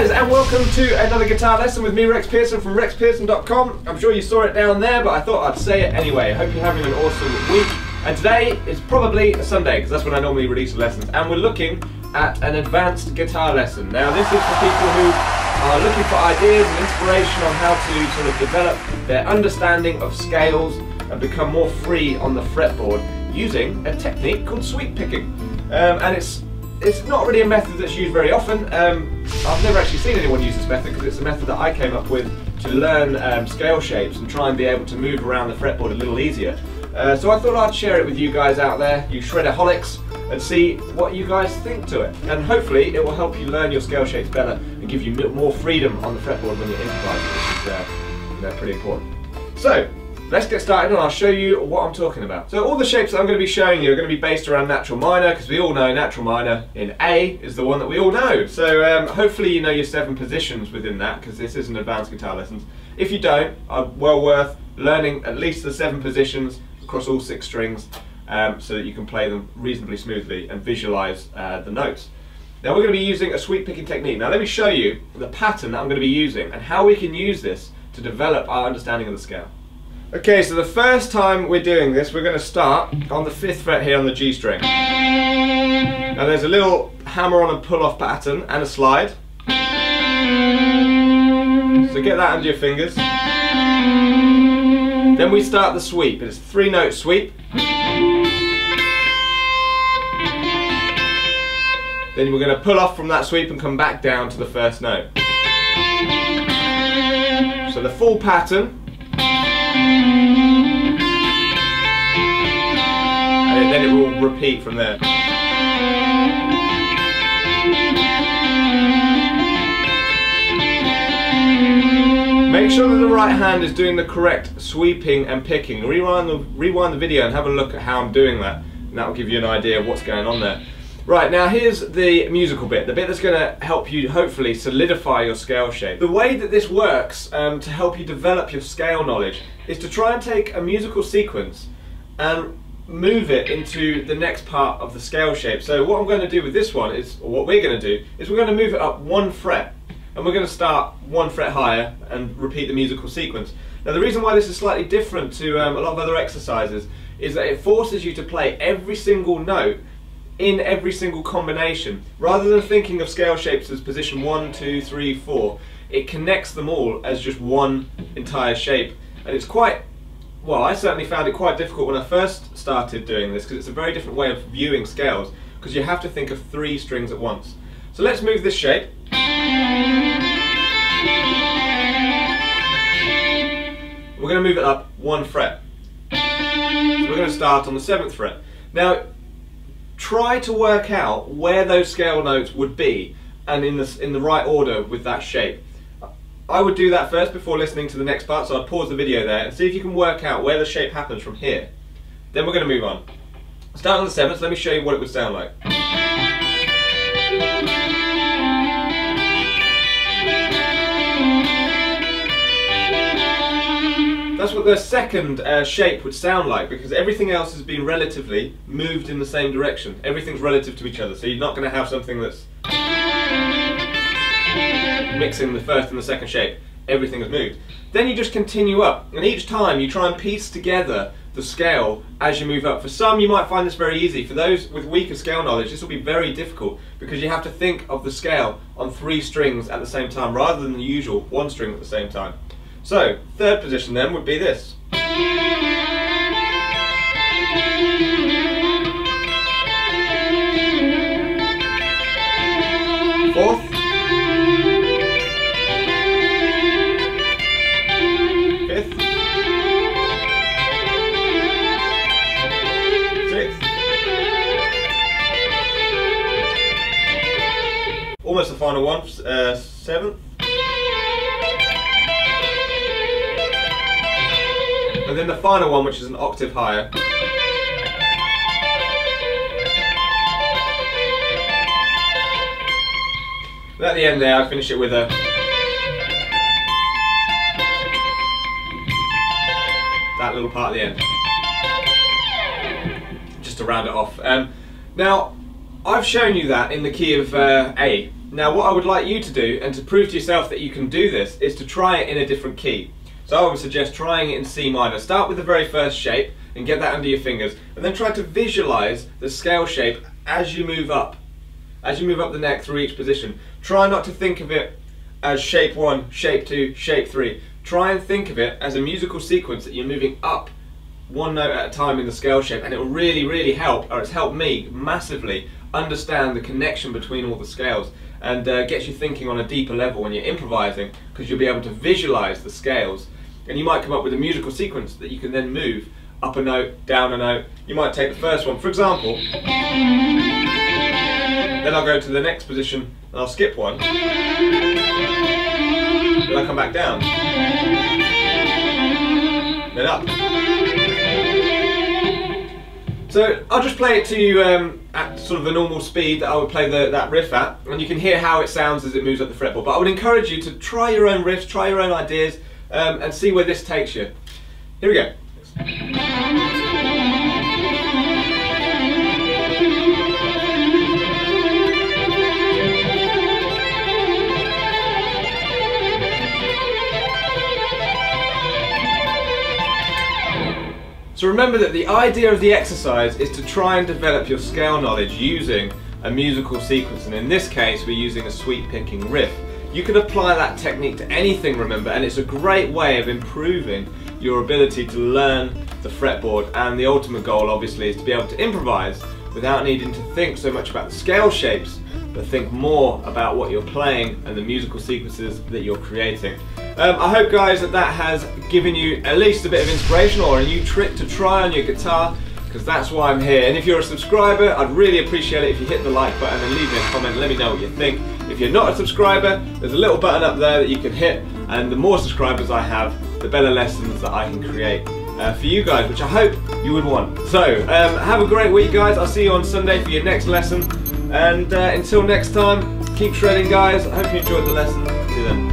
guys, and welcome to another guitar lesson with me, Rex Pearson from rexpearson.com. I'm sure you saw it down there, but I thought I'd say it anyway. I hope you're having an awesome week. And today is probably a Sunday, because that's when I normally release the lessons. And we're looking at an advanced guitar lesson. Now this is for people who are looking for ideas and inspiration on how to sort of develop their understanding of scales and become more free on the fretboard using a technique called sweep picking. And it's not really a method that's used very often. I've never actually seen anyone use this method because it's a method that I came up with to learn scale shapes and try and be able to move around the fretboard a little easier. So I thought I'd share it with you guys out there, you shredaholics, and see what you guys think to it. And hopefully it will help you learn your scale shapes better and give you more freedom on the fretboard when you're improvising, which is pretty important. So let's get started and I'll show you what I'm talking about. So all the shapes that I'm going to be showing you are going to be based around natural minor, because we all know natural minor in A is the one that we all know. So hopefully you know your 7 positions within that, because this is an advanced guitar lessons. If you don't, well worth learning at least the 7 positions across all 6 strings so that you can play them reasonably smoothly and visualize the notes. Now we're going to be using a sweep picking technique. Now let me show you the pattern that I'm going to be using and how we can use this to develop our understanding of the scale. Okay, so the first time we're doing this, we're going to start on the 5th fret here on the G string. Now there's a little hammer on and pull off pattern and a slide. So get that under your fingers. Then we start the sweep. It's a 3-note sweep. Then we're going to pull off from that sweep and come back down to the first note. So the full pattern. And then it will repeat from there. Make sure that the right hand is doing the correct sweeping and picking. Rewind the video and have a look at how I'm doing that, and that will give you an idea of what's going on there. Right, now here's the musical bit, the bit that's going to help you hopefully solidify your scale shape. The way that this works to help you develop your scale knowledge is to try and take a musical sequence and move it into the next part of the scale shape. So what I'm going to do with this one is, or what we're going to do, is we're going to move it up 1 fret. And we're going to start 1 fret higher and repeat the musical sequence. Now the reason why this is slightly different to a lot of other exercises is that it forces you to play every single note in every single combination. Rather than thinking of scale shapes as position 1, 2, 3, 4, it connects them all as just one entire shape. And it's quite, well, I certainly found it quite difficult when I first started doing this, because it's a very different way of viewing scales, because you have to think of 3 strings at once. So let's move this shape. We're going to move it up 1 fret. So we're going to start on the 7th fret. Now try to work out where those scale notes would be and in the right order with that shape. I would do that first before listening to the next part, so I'd pause the video there and see if you can work out where the shape happens from here. Then we're going to move on. Start on the 7th, let me show you what it would sound like. That's what the second shape would sound like, because everything else has been relatively moved in the same direction. Everything's relative to each other, so you're not going to have something that's mixing the first and the second shape. Everything is moved. Then you just continue up, and each time you try and piece together the scale as you move up. For some you might find this very easy. For those with weaker scale knowledge, this will be very difficult, because you have to think of the scale on 3 strings at the same time rather than the usual 1 string at the same time. So, 3rd position then would be this. 4th. 5th. 6th. Almost the final one, 7th. And then the final one, which is an octave higher. And at the end there, I finish it with a that little part at the end, just to round it off. Now, I've shown you that in the key of A, Now what I would like you to do, and to prove to yourself that you can do this, is to try it in a different key. So I would suggest trying it in C minor. Start with the very first shape and get that under your fingers, and then try to visualize the scale shape as you move up. As you move up the neck through each position. Try not to think of it as shape 1, shape 2, shape 3. Try and think of it as a musical sequence that you're moving up one note at a time in the scale shape, and it will really help, or it's helped me massively, understand the connection between all the scales, and gets you thinking on a deeper level when you're improvising, because you'll be able to visualize the scales, and you might come up with a musical sequence that you can then move up a note, down a note. You might take the first one, for example, then I'll go to the next position and I'll skip one, then I'll come back down, then up. So I'll just play it to you at sort of a normal speed that I would play that riff at, and you can hear how it sounds as it moves up the fretboard. But I would encourage you to try your own riffs, try your own ideas, and see where this takes you. Here we go. So remember that the idea of the exercise is to try and develop your scale knowledge using a musical sequence, and in this case we're using a sweep picking riff. You can apply that technique to anything, remember, and it's a great way of improving your ability to learn the fretboard, and the ultimate goal obviously is to be able to improvise without needing to think so much about the scale shapes, but think more about what you're playing and the musical sequences that you're creating. I hope, guys, that has given you at least a bit of inspiration or a new trick to try on your guitar, because that's why I'm here. And if you're a subscriber, I'd really appreciate it if you hit the like button and leave me a comment, let me know what you think. If you're not a subscriber, there's a little button up there that you can hit, and the more subscribers I have, the better lessons that I can create for you guys, which I hope you would want. So, have a great week, guys. I'll see you on Sunday for your next lesson. And until next time, keep shredding, guys. I hope you enjoyed the lesson. See you then.